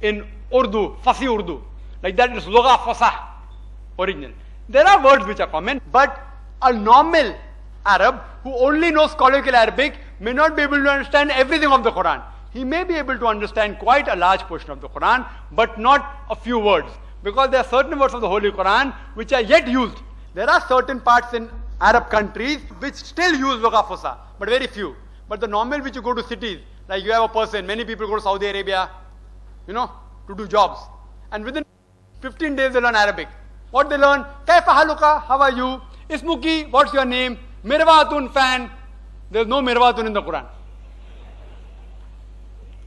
in Urdu, Fasi Urdu. Like that is Lugha Fasah, original. There are words which are common, but a normal Arab who only knows colloquial Arabic may not be able to understand everything of the Quran. He may be able to understand quite a large portion of the Quran, but not a few words. Because there are certain words of the Holy Quran which are yet used. There are certain parts in Arab countries which still use Lugha Fasah, but very few. But the normal which you go to cities, like you have a person, many people go to Saudi Arabia, to do jobs. And within 15 days they learn Arabic. What they learn? Kaifa haluka? How are you? Ismuki? What's your name? Mirwatun fan. There's no Mirwatun in the Quran.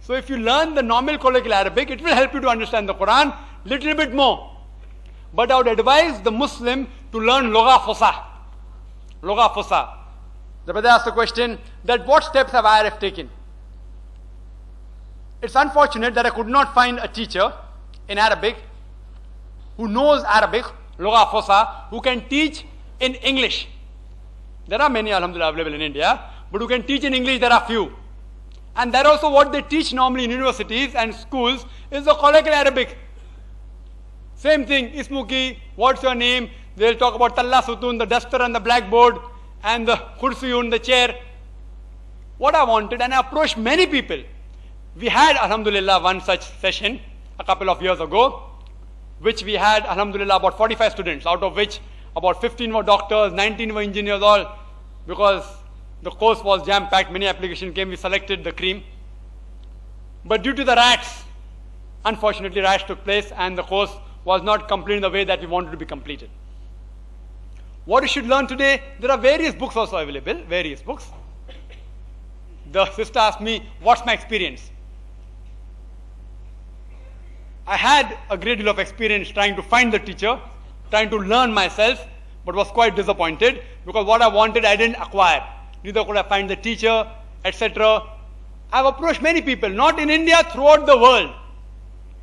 So if you learn the normal colloquial Arabic, it will help you to understand the Quran little bit more. But I would advise the Muslim to learn Lugha Fasah. Lugha Fasah. The brother asked the question that what steps have IRF taken? It's unfortunate that I could not find a teacher in Arabic who knows Arabic, Lugha Fasah, who can teach in English. There are many, alhamdulillah, available in India, but who can teach in English, there are few. And that also what they teach normally in universities and schools is the colloquial Arabic. Same thing, Ismuki, what's your name? They'll talk about Talla Sutun, the duster and the blackboard, and the Kursiyun, the chair. What I wanted, and I approached many people. We had, alhamdulillah, one such session a couple of years ago, which we had, alhamdulillah, about 45 students, out of which about 15 were doctors, 19 were engineers, all, because the course was jam-packed, many applications came, we selected the cream. But due to the riots, unfortunately riots took place and the course was not completed in the way that we wanted to be completed. What you should learn today, there are various books also available, various books. The sister asked me, what's my experience? I had a great deal of experience trying to find the teacher, trying to learn myself, but was quite disappointed because what I wanted I didn't acquire. Neither could I find the teacher, etc. I've approached many people, not in India, throughout the world.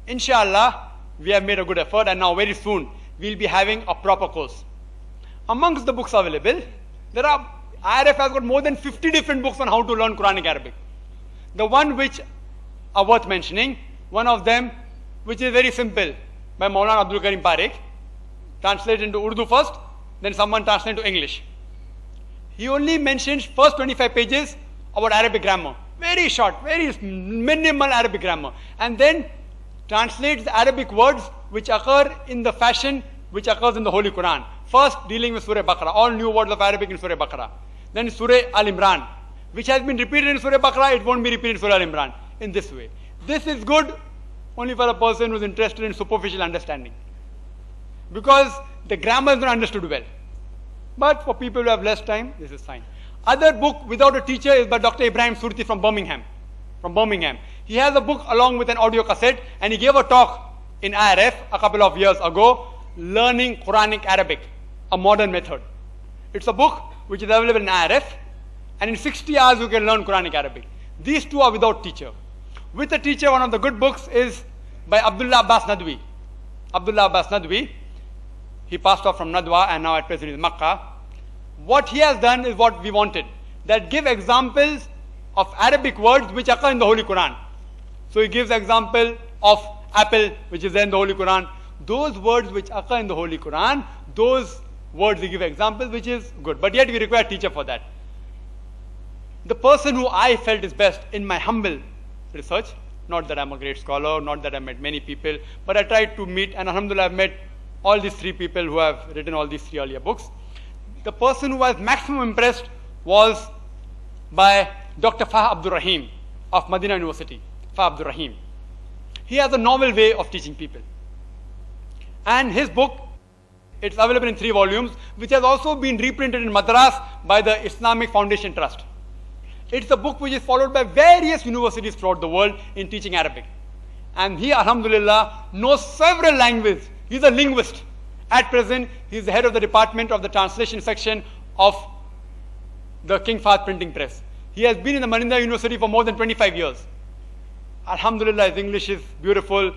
Inshallah, we have made a good effort and now very soon we'll be having a proper course. Amongst the books available, IRF has got more than 50 different books on how to learn Quranic Arabic. The one which are worth mentioning, one of them which is very simple, by Maulana Abdul Karim Parekh, translated into Urdu first, then someone translated into English. He only mentions first 25 pages about Arabic grammar. Very short, very minimal Arabic grammar. And then translates the Arabic words which occur in the fashion which occurs in the Holy Quran. First dealing with Surah Baqarah, all new words of Arabic in Surah Baqarah. Then Surah Al-Imran, which has been repeated in Surah Baqarah, it won't be repeated in Surah Al-Imran in this way. This is good only for a person who is interested in superficial understanding, because the grammar is not understood well. But for people who have less time, this is fine. Other book without a teacher is by Dr. Ibrahim Surti from Birmingham. He has a book along with an audio cassette, and he gave a talk in IRF a couple of years ago, Learning Quranic Arabic, a modern method. It's a book which is available in IRF, and in 60 hours you can learn Quranic Arabic. These two are without teacher. With a teacher, one of the good books is by Abdullah Abbas Nadwi. Abdullah Abbas Nadwi, he passed off from Nadwa and now at present is Makkah. What he has done is what we wanted, that give examples of Arabic words which occur in the Holy Quran. So he gives example of apple, which is there in the Holy Quran. Those words which occur in the Holy Quran, those words he give examples, which is good. But yet we require a teacher for that. The person who I felt is best in my humble research, not that I'm a great scholar, not that I met many people, but I tried to meet, and alhamdulillah I've met all these three people who have written all these three earlier books. The person who was maximum impressed was by Dr. Fah Abdur Rahim of Medina University. Fah Abdur Rahim. He has a novel way of teaching people. And his book, it's available in 3 volumes, which has also been reprinted in Madras by the Islamic Foundation Trust. It's a book which is followed by various universities throughout the world in teaching Arabic. And he, alhamdulillah, knows several languages. He's a linguist. At present, he's the head of the department of the translation section of the King Fahd printing press. He has been in the Marinda University for more than 25 years. Alhamdulillah, his English is beautiful.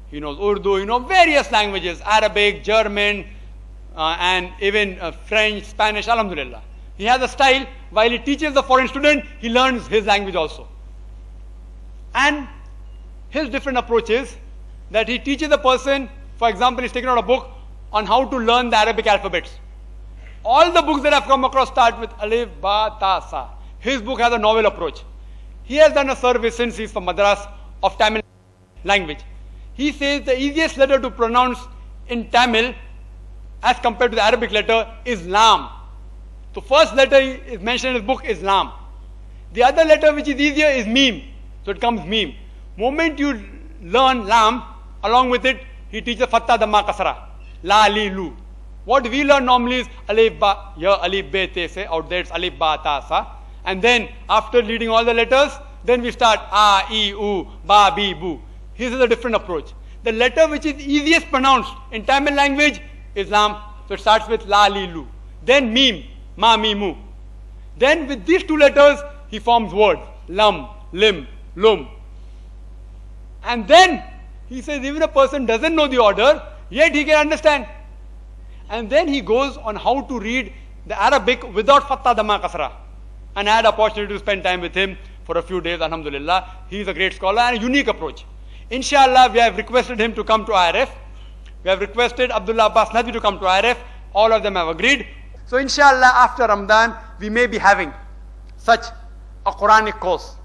He knows Urdu, various languages, Arabic, German, and even French, Spanish, alhamdulillah. He has a style, while he teaches the foreign student, he learns his language also. And his different approaches that he teaches a person, for example, he's taken out a book on how to learn the Arabic alphabets. All the books that I've come across start with Alif, Ba, Ta, Sa. His book has a novel approach. He has done a survey since he's from Madras of Tamil language. He says the easiest letter to pronounce in Tamil as compared to the Arabic letter is Lam. The first letter is mentioned in his book is Lam. The other letter which is easier is Mim. So it comes Mim. Moment you learn Lam, along with it, he teaches Fatta, Dhamma, Kasra. La, Li, Lu. What we learn normally is Alif, Ba, Ya, Alif, Be, Te, Se. Out there it's Alif, Ba, Ta, Sa. And then after reading all the letters, then we start A, I, U, Ba, Bi, Bu. This is a different approach. The letter which is easiest pronounced in Tamil language is Lam. So it starts with La, Li, Lu. Then Mim, Ma, Mi, Mu. Then with these two letters, he forms words. Lam, Lim, Lum. And then he says even a person doesn't know the order, yet he can understand. And then he goes on how to read the Arabic without Fatta, Dhamma, Kasra. And I had opportunity to spend time with him for a few days, alhamdulillah. He is a great scholar and a unique approach. Inshallah, we have requested him to come to IRF. We have requested Abdullah Abbas Nadwi to come to IRF. All of them have agreed. So inshallah, after Ramadan, we may be having such a Quranic course,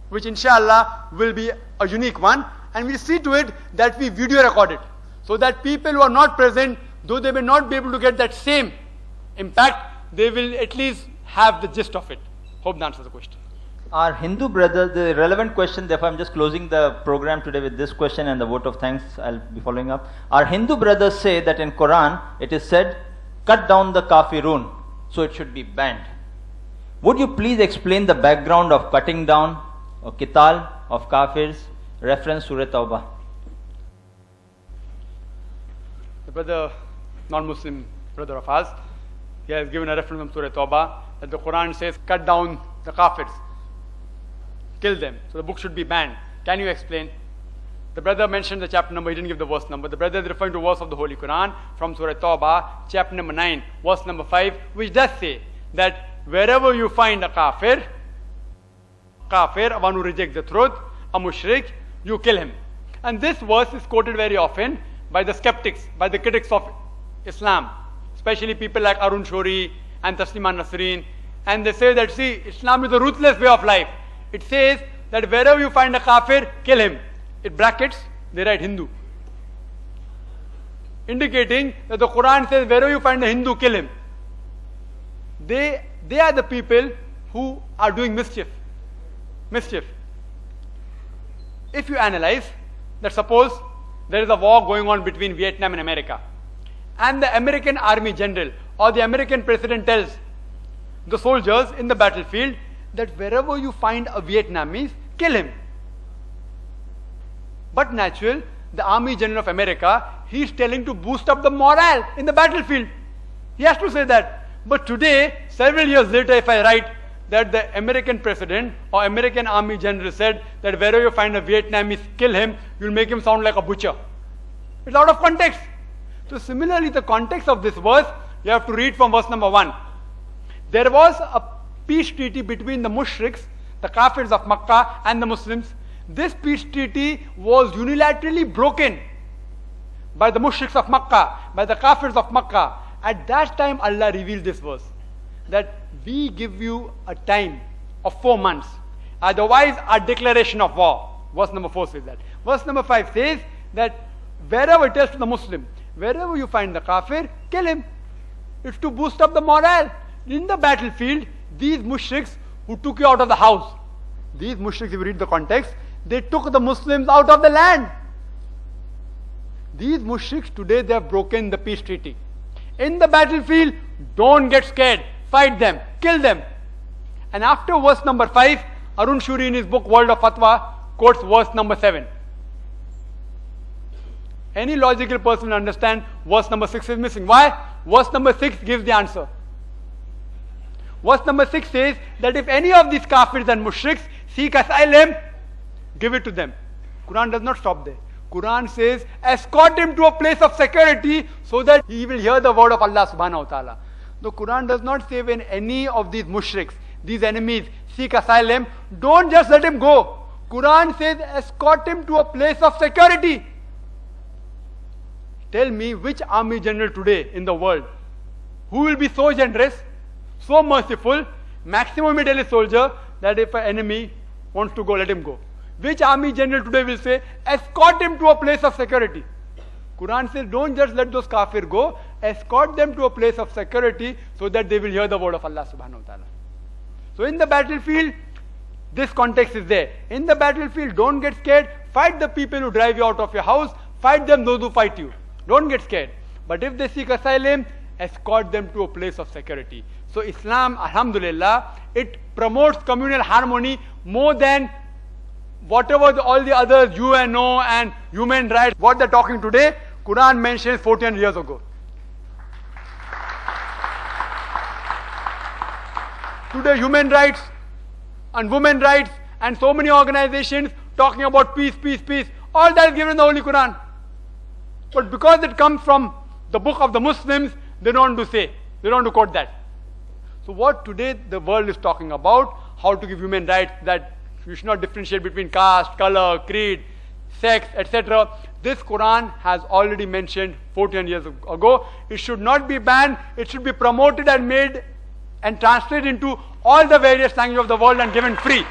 which inshallah will be a unique one. And we'll see to it that we video record it, so that people who are not present, though they may not be able to get that same impact, they will at least have the gist of it. Hope that answers the question. Our Hindu brother, the relevant question, therefore I'm just closing the program today with this question and the vote of thanks I'll be following up. Our Hindu brothers say that in Quran it is said, cut down the kafirun, so it should be banned. Would you please explain the background of cutting down or qital of kafirs, reference Surah Tawbah? The brother, non-Muslim brother of ours, he has given a reference from Surah Tawbah that the Quran says, cut down the kafirs, kill them. So the book should be banned. Can you explain? The brother mentioned the chapter number, he didn't give the verse number. The brother is referring to verse of the Holy Quran from Surah Tawbah, chapter number 9, verse number 5, which does say that wherever you find a kafir, one who rejects the truth, a mushrik, you kill him. And this verse is quoted very often by the skeptics, by the critics of Islam, especially people like Arun Shori and Taslima Nasreen. And they say that, see, Islam is a ruthless way of life. It says that wherever you find a kafir, kill him. In brackets, they write Hindu, indicating that the Quran says wherever you find a Hindu, kill him. They are the people who are doing mischief. If you analyze that, suppose there is a war going on between Vietnam and America, and the American Army General or the American President tells the soldiers in the battlefield that wherever you find a Vietnamese, kill him. But natural, the Army General of America, he is telling to boost up the morale in the battlefield. He has to say that. But today, several years later, if I write that the American President or American Army General said that wherever you find a Vietnamese, kill him, you'll make him sound like a butcher. It's out of context. So similarly, the context of this verse, you have to read from verse number 1. There was a peace treaty between the mushriks, the kafirs of Makkah, and the Muslims. This peace treaty was unilaterally broken by the mushriks of Makkah, by the kafirs of Makkah. At that time, Allah revealed this verse, that we give you a time of 4 months. Otherwise, a declaration of war. Verse number 4 says that. Verse number 5 says that wherever it tells to the Muslim, wherever you find the kafir, kill him. It's to boost up the morale. In the battlefield, these mushriks who took you out of the house, these mushriks, if you read the context, they took the Muslims out of the land. These mushriks today, they have broken the peace treaty. In the battlefield, don't get scared. Fight them. Kill them. And after verse number 5, Arun Shuri in his book World of Fatwa quotes verse number 7. Any logical person will understand verse number 6 is missing. Why? Verse number 6 gives the answer. Verse number 6 says that if any of these kafirs and mushriks seek asylum, give it to them. Quran does not stop there. Quran says, escort him to a place of security so that he will hear the word of Allah subhanahu wa ta'ala. The Quran does not say when any of these mushriks, these enemies, seek asylum, don't just let him go. Quran says, escort him to a place of security. tell me which army general today in the world who will be so generous, so merciful, maximum tell a soldier that if an enemy wants to go, let him go. Which army general today will say, escort him to a place of security? Quran says, don't just let those kafir go, escort them to a place of security so that they will hear the word of Allah subhanahu wa ta'ala. So in the battlefield, this context is there. In the battlefield, don't get scared. Fight the people who drive you out of your house. Fight them, those who fight you. Don't get scared. But if they seek asylum, escort them to a place of security. So Islam, alhamdulillah, it promotes communal harmony more than whatever all the others, UNO and human rights, what they're talking today, Quran mentions 14 years ago. Today human rights and women rights and so many organizations talking about peace, peace, peace, all that is given in the Holy Quran. But because it comes from the book of the Muslims, they don't want to say, they don't want to quote that. So what today the world is talking about, how to give human rights, that you should not differentiate between caste, color, creed, sex, etc. This Quran has already mentioned 14 years ago. It should not be banned. It should be promoted and made and translated into all the various languages of the world and given free.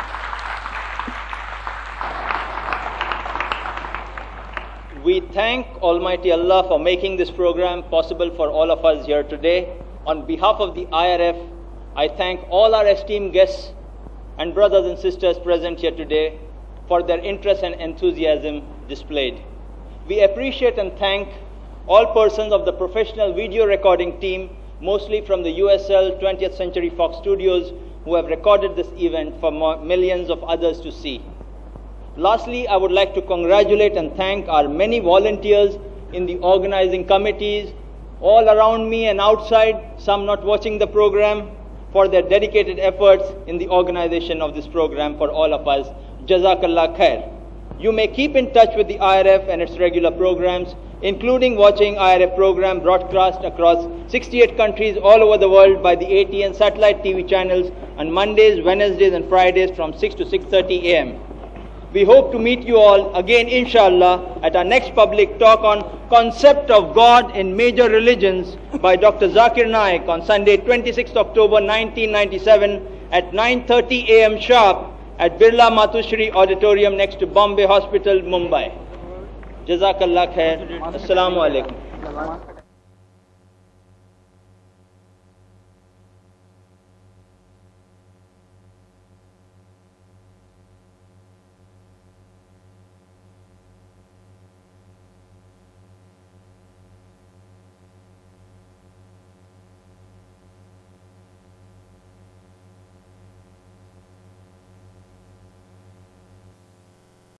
We thank Almighty Allah for making this program possible for all of us here today. On behalf of the IRF, I thank all our esteemed guests and brothers and sisters present here today for their interest and enthusiasm displayed. We appreciate and thank all persons of the professional video recording team, mostly from the USL 20th Century Fox Studios, who have recorded this event for millions of others to see. Lastly, I would like to congratulate and thank our many volunteers in the organizing committees, all around me and outside, some not watching the program, for their dedicated efforts in the organization of this program for all of us. Jazakallah khair. You may keep in touch with the IRF and its regular programs, including watching IRF program broadcast across 68 countries all over the world by the ATN satellite TV channels on Mondays, Wednesdays and Fridays from 6 to 6:30 a.m. We hope to meet you all again, inshallah, at our next public talk on Concept of God in Major Religions by Dr. Zakir Naik on Sunday, 26th October 1997 at 9:30 a.m. sharp at Birla Matushri Auditorium next to Bombay Hospital, Mumbai. Jazakallah khair. Assalamu alaikum.